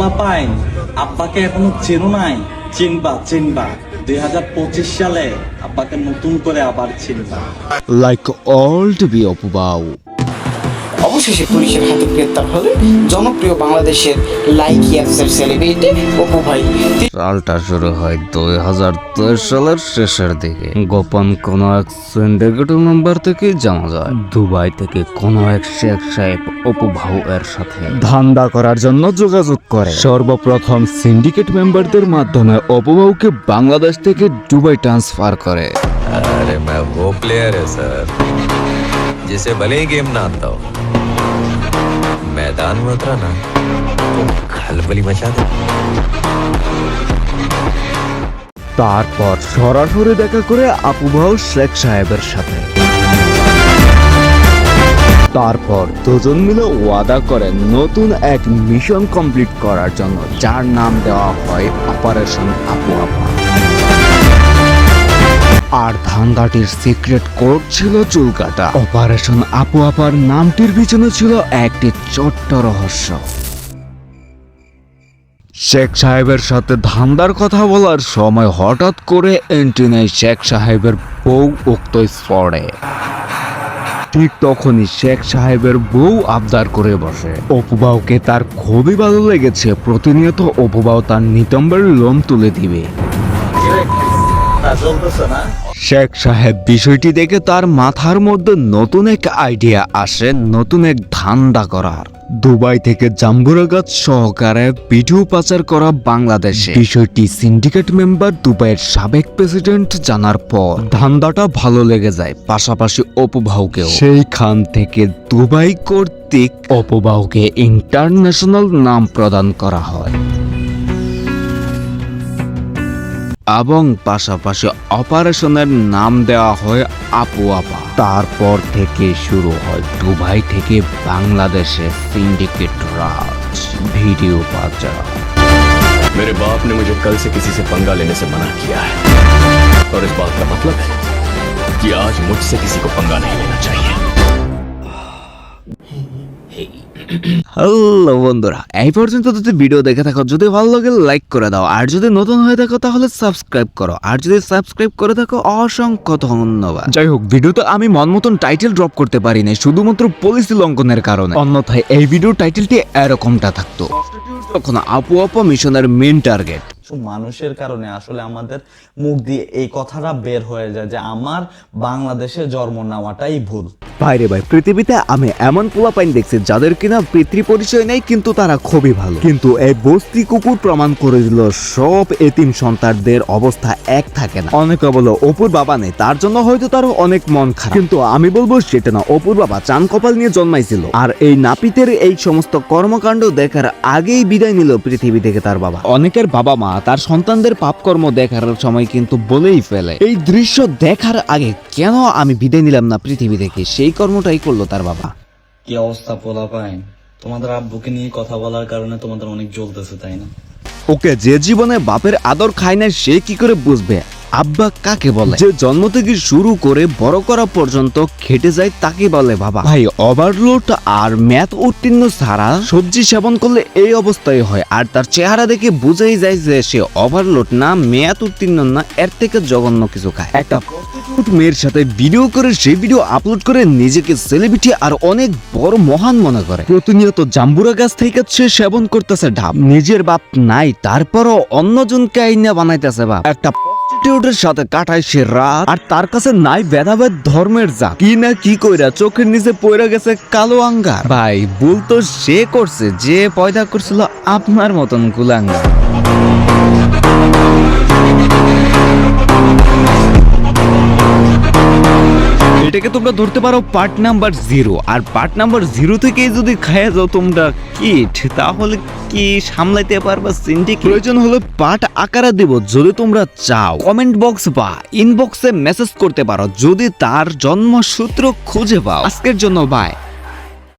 পোলাপাইন আব্বাকে এখনো চেনো নাই? চিনবা চিনবা, 2025 সালে আব্বাকে নতুন করে আবার চিনবা। Like all to be অপুবাউ। অবশেষে পুলিশের হাতে গ্রেপ্তার হলে জনপ্রিয় বাংলাদেশের লাইকি অ্যাপসের সেলিব্রিটি অপু ভাই। সালটা শুরু হয় 2023 সালের শেষের দিকে। গোপন কোন এক সিন্ডিকেট নাম্বার থেকে জানা যায় দুবাই থেকে কোন এক শেখ সাহেব অপু ভাউ এর সাথে ধান্দা করার জন্য যোগাযোগ করে। সর্বপ্রথম সিন্ডিকেট মেম্বারদের মাধ্যমে অপু ভাউকে বাংলাদেশ থেকে দুবাই ট্রান্সফার করে। अरे मैं वो प्लेयर है सर जिसे भले ही गेम ना आता हो, मैदान में उतरा ना तो खलबली मचा दे। তারপর সরাসরি দেখা করে আপু ভাউ শেখ সাহেবের সাথে। তারপর দুজন মিলে ওয়াদা করে নতুন এক মিশন কমপ্লিট করার জন্য, যার নাম দেওয়া হয় অপারেশন আপু আপা। আর ধান্দাটির সিক্রেট কোড ছিল চুলকাটা। অপারেশন আপু আপার নামটির পিছনে ছিল একটি ছোট্ট রহস্য। শেখ সাহেবের সাথে ধান্দার কথা বলার সময় হঠাৎ করে এন্ট্রি নেয় শেখ সাহেবের বউ উক্ত স্পটে। ঠিক তখনই শেখ সাহেবের বউ আবদার করে বসে। অপুবাউকে তার খুবই ভালো লেগেছে, প্রতিনিয়ত অপুবাউ তার নিতম্বের লোম তুলে দিবে। চলতেছে না? শেখ সাহেব বিষয়টি দেখে তার মাথার মধ্যে নতুন এক আইডিয়া আসে, নতুন এক ধান্দা করার। দুবাই থেকে জাম্বুরা গাছ সহকারে ভিডিও পাচার করা বাংলাদেশে। বিষয়টি সিন্ডিকেট মেম্বার দুবাইয়ের সাবেক প্রেসিডেন্ট জানার পর ধান্দাটা ভালো লেগে যায়, পাশাপাশি অপু ভাউকেও। সেইখান থেকে দুবাই কর্তৃক অপু ভাউকে ইন্টারন্যাশনাল নাম প্রদান করা হয় এবং পাশাপাশি অপারেশনের নাম দেওয়া হয় আপু আপা। তারপর থেকে শুরু হয় দুবাই থেকে বাংলাদেশে সিন্ডিকেট রাজ, ভিডিও পাচার। मेरे बाप ने मुझे कल से किसी से पंगा लेने से मना किया है, और इस बात का मतलब है कि आज मुझसे किसी को पंगा नहीं लेना चाहिए। হ্যালো বন্ধুরা, এই পর্যন্ত যদি ভিডিও দেখে থাকো, যদি ভালো লাগে লাইক করে দাও, আর যদি নতুন হয়ে থাকো তাহলে সাবস্ক্রাইব করো, আর যদি সাবস্ক্রাইব করে থাকো অসংখ্য ধন্যবাদ। যাই হোক, ভিডিওতে আমি মন মতন টাইটেল ড্রপ করতে পারি না শুধুমাত্র পলিসি লঙ্ঘনের কারণে, অন্যথায় এই ভিডিও টাইটেলটি এরকমটা থাকতো, তখন আপু আপা মিশনের মেন টার্গেট। মানুষের কারণে আসলে আমাদের মুখ দিয়ে এই কথাটা বের হয়ে যায় যে আমার বাংলাদেশে জন্ম নেওয়াটাই ভুল। ভাইরে ভাই, পৃথিবীতে আমি এমন পোলাপাইন দেখছি যাদের কিনা পিতৃ পরিচয় নেই, কিন্তু তারা খুবই ভালো। কিন্তু এই বস্তি কুকুর প্রমাণ করে দিল সব এতিম সন্তানদের অবস্থা এক থাকে না। অনেকে বলো অপুর বাবা নেই, তার জন্য হয়তো তারও অনেক মন খারাপ, কিন্তু আমি বলবো সেটা না। অপুর বাবা চান কপাল নিয়ে জন্মাইছিল, আর এই নাপিতের এই সমস্ত কর্মকাণ্ড দেখার আগেই বিদায় নিল পৃথিবী থেকে তার বাবা। অনেকের বাবা মা তার সন্তানদের পাপকর্ম দেখার সময় কিন্তু বলেই ফেলে, এই দৃশ্য দেখার আগে কেন আমি বিদায় নিলাম না পৃথিবী থেকে, সেই কর্মটাই করলো তার বাবা। কি অবস্থা পোলাপাইন? তোমাদের আব্বুকে নিয়ে কথা বলার কারণে তোমাদের অনেক জ্বলতেছে, তাই না? ওকে, যে জীবনে বাপের আদর খায় না সে কি করে বুঝবে আব্বা কাকে বলে? যে জন্ম থেকে শুরু করে বড় করা পর্যন্ত খেটে যায় তাকে বলে বাবা। ভাই, ওভারলোড আর ম্যাথ উত্তীর্ণ ছাড়া সবজি সেবন করলে এই অবস্থায় হয়, আর তার চেহারা দেখে বুঝেই যায় যে সে ওভারলোড না, ম্যাথ উত্তীর্ণ না, এর থেকে জঘন্য কিছু খায়। একটা প্রস্টিটিউট মেয়ের সাথে ভিডিও করে সেই ভিডিও আপলোড করে নিজেকে সেলিব্রিটি আর অনেক বড় মহান মনে করে। প্রতিনিয়ত জাম্বুরা গাছ থেকে সে সেবন করতেছে ডাব। নিজের বাপ নাই, তারপরও অন্যজনকে আইনা বানাইতেছে বাপ। একটা প্রস্টিটিউটের সাথে কাটায় সে রাত, আর তার কাছে নাই ভেদাভেদ ধর্মের যা কি না কি কইরা চোখের নিচে পড়ে গেছে কালো আঙ্গার। ভাই, ভুল তো সে করছে যে পয়দা করছিল আপনার মতন কুলাঙ্গার। এটাকে তোমরা ধরতে পারো পার্ট নাম্বার 0, আর পার্ট নাম্বার 0 থেকে যদি খায়া যাও তোমরা কিট, তাহলে কি সামলাইতে পারবা সিন্ডিকেট? প্রয়োজন হলে পার্ট আকারে দেব যদি তোমরা চাও। কমেন্ট বক্স বা ইনবক্সে মেসেজ করতে পারো যদি তার জন্মসূত্র খুঁজে পাও। আজকের জন্য বাই।